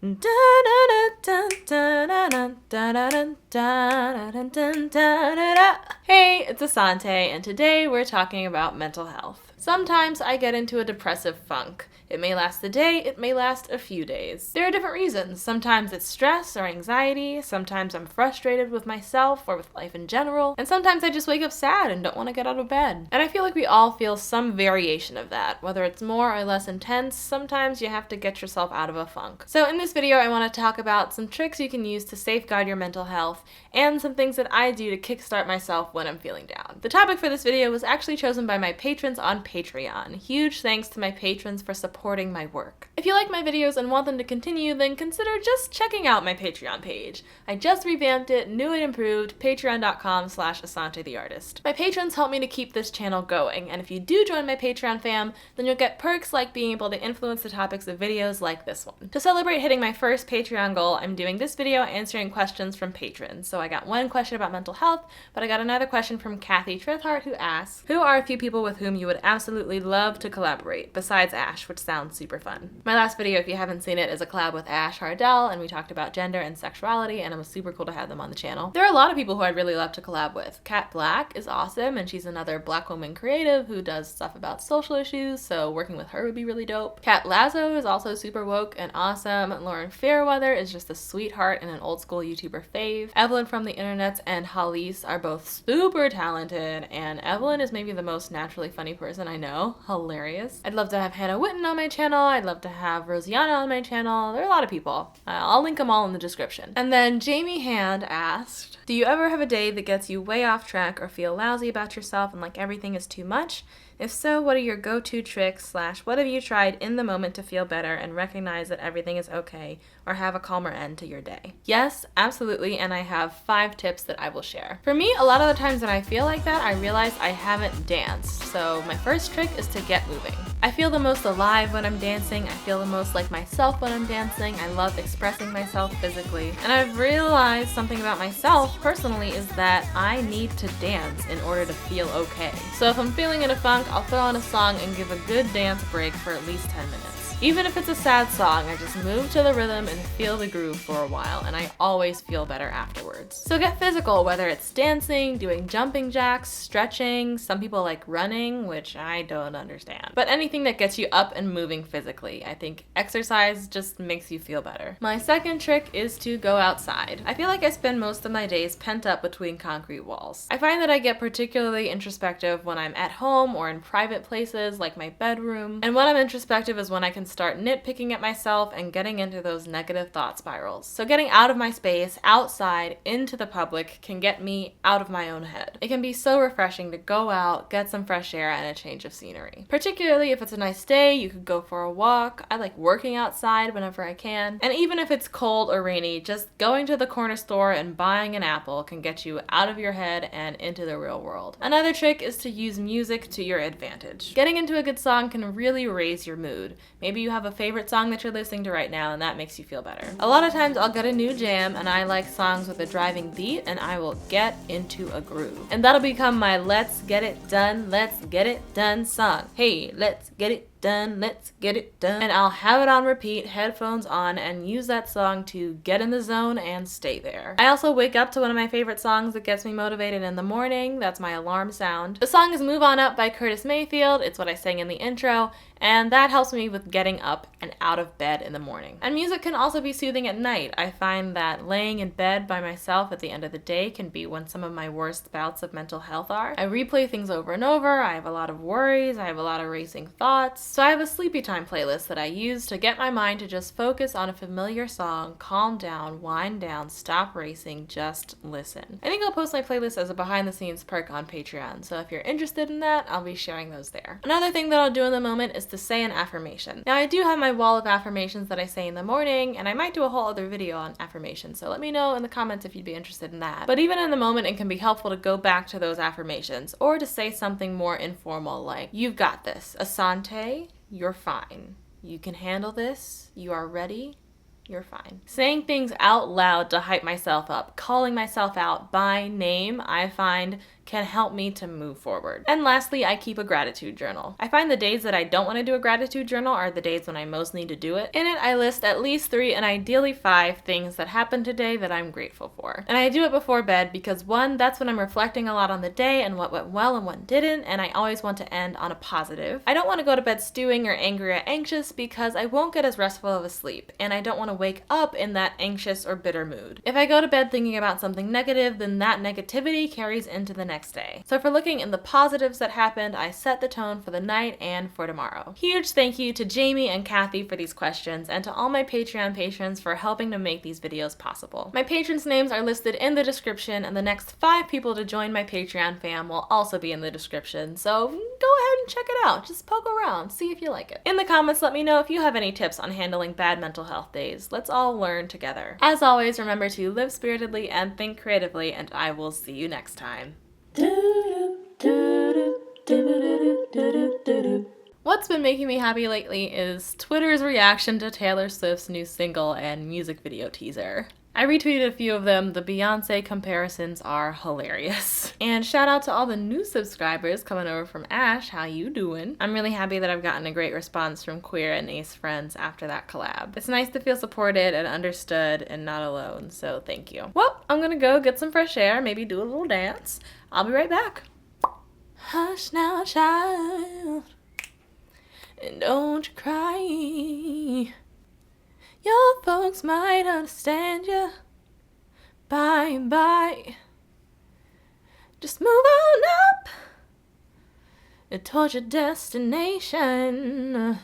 Hey, it's Ahsante, and today we're talking about mental health. Sometimes I get into a depressive funk. It may last a day, it may last a few days. There are different reasons. Sometimes it's stress or anxiety, sometimes I'm frustrated with myself or with life in general, and sometimes I just wake up sad and don't want to get out of bed. And I feel like we all feel some variation of that. Whether it's more or less intense, sometimes you have to get yourself out of a funk. So in this video, I want to talk about some tricks you can use to safeguard your mental health and some things that I do to kickstart myself when I'm feeling down. The topic for this video was actually chosen by my patrons on Patreon. Huge thanks to my patrons for supporting my work. If you like my videos and want them to continue, then consider just checking out my Patreon page. I just revamped it, new and improved, patreon.com/AhsanteTheArtist. My patrons help me to keep this channel going, and if you do join my Patreon fam, then you'll get perks like being able to influence the topics of videos like this one. To celebrate hitting my first Patreon goal, I'm doing this video answering questions from patrons. So I got one question about mental health, but I got another question from Trithardt who asks, who are a few people with whom you would absolutely love to collaborate, besides Ash, which sounds super fun. My last video, if you haven't seen it, is a collab with Ash Hardell, and we talked about gender and sexuality, and it was super cool to have them on the channel. There are a lot of people who I'd really love to collab with. Kat Black is awesome, and she's another Black woman creative who does stuff about social issues, so working with her would be really dope. Kat Lazo is also super woke and awesome. Lauren Fairweather is just a sweetheart and an old school YouTuber fave. Evelyn from the Internets and Hollis are both super talented, and Evelyn is maybe the most naturally funny person I know. Hilarious. I'd love to have Hannah Witten on my channel. I'd love to have Rosianna on my channel. There are a lot of people. I'll link them all in the description. And then Jamie Hand asked, do you ever have a day that gets you way off track or feel lousy about yourself and like everything is too much? If so, what are your go-to tricks / what have you tried in the moment to feel better and recognize that everything is okay or have a calmer end to your day? Yes, absolutely, and I have 5 tips that I will share. For me, a lot of the times when I feel like that, I realize I haven't danced. So my first trick is to get moving. I feel the most alive when I'm dancing. I feel the most like myself when I'm dancing. I love expressing myself physically. And I've realized something about myself personally is that I need to dance in order to feel okay. So if I'm feeling in a funk, I'll throw on a song and give a good dance break for at least 10 minutes. Even if it's a sad song, I just move to the rhythm and feel the groove for a while, and I always feel better afterwards. So get physical, whether it's dancing, doing jumping jacks, stretching, some people like running, which I don't understand. But anything that gets you up and moving physically. I think exercise just makes you feel better. My second trick is to go outside. I feel like I spend most of my days pent up between concrete walls. I find that I get particularly introspective when I'm at home or in private places like my bedroom. And when I'm introspective is when I can start nitpicking at myself and getting into those negative thought spirals. So getting out of my space, outside, into the public can get me out of my own head. It can be so refreshing to go out, get some fresh air and a change of scenery. Particularly if it's a nice day, you could go for a walk. I like working outside whenever I can. And even if it's cold or rainy, just going to the corner store and buying an apple can get you out of your head and into the real world. Another trick is to use music to your advantage. Getting into a good song can really raise your mood. Maybe you have a favorite song that you're listening to right now and that makes you feel better. A lot of times I'll get a new jam and I like songs with a driving beat and I will get into a groove. And that'll become my let's get it done song. Hey, let's get it done, let's get it done. And I'll have it on repeat, headphones on, and use that song to get in the zone and stay there. I also wake up to one of my favorite songs that gets me motivated in the morning. That's my alarm sound. The song is Move On Up by Curtis Mayfield. It's what I sang in the intro, and that helps me with getting up and out of bed in the morning. And music can also be soothing at night. I find that laying in bed by myself at the end of the day can be when some of my worst bouts of mental health are. I replay things over and over. I have a lot of worries. I have a lot of racing thoughts. So I have a sleepy time playlist that I use to get my mind to just focus on a familiar song, calm down, wind down, stop racing, just listen. I think I'll post my playlist as a behind the scenes perk on Patreon, so if you're interested in that, I'll be sharing those there. Another thing that I'll do in the moment is to say an affirmation. Now I do have my wall of affirmations that I say in the morning, and I might do a whole other video on affirmations, so let me know in the comments if you'd be interested in that. But even in the moment, it can be helpful to go back to those affirmations, or to say something more informal like, you've got this, Ahsante, you're fine. You can handle this. You are ready. You're fine. Saying things out loud to hype myself up, calling myself out by name, I find can help me to move forward. And lastly, I keep a gratitude journal. I find the days that I don't want to do a gratitude journal are the days when I most need to do it. In it, I list at least 3 and ideally 5 things that happened today that I'm grateful for. And I do it before bed because 1, that's when I'm reflecting a lot on the day and what went well and what didn't, and I always want to end on a positive. I don't want to go to bed stewing or angry or anxious because I won't get as restful of a sleep, and I don't want to wake up in that anxious or bitter mood. If I go to bed thinking about something negative, then that negativity carries into the next day. So for looking in the positives that happened, I set the tone for the night and for tomorrow. Huge thank you to Jamie and Kathy for these questions, and to all my Patreon patrons for helping to make these videos possible. My patrons' names are listed in the description, and the next 5 people to join my Patreon fam will also be in the description, so go ahead and check it out. Just poke around, see if you like it. In the comments, let me know if you have any tips on handling bad mental health days. Let's all learn together. As always, remember to live spiritedly and think creatively, and I will see you next time. What's been making me happy lately is Twitter's reaction to Taylor Swift's new single and music video teaser. I retweeted a few of them. The Beyonce comparisons are hilarious. And shout out to all the new subscribers coming over from Ash. How you doing? I'm really happy that I've gotten a great response from queer and ace friends after that collab. It's nice to feel supported and understood and not alone, so thank you. Well, I'm gonna go get some fresh air, maybe do a little dance. I'll be right back. Hush now, child, and don't you cry. Your folks might understand you by and by. Just move on up towards your destination.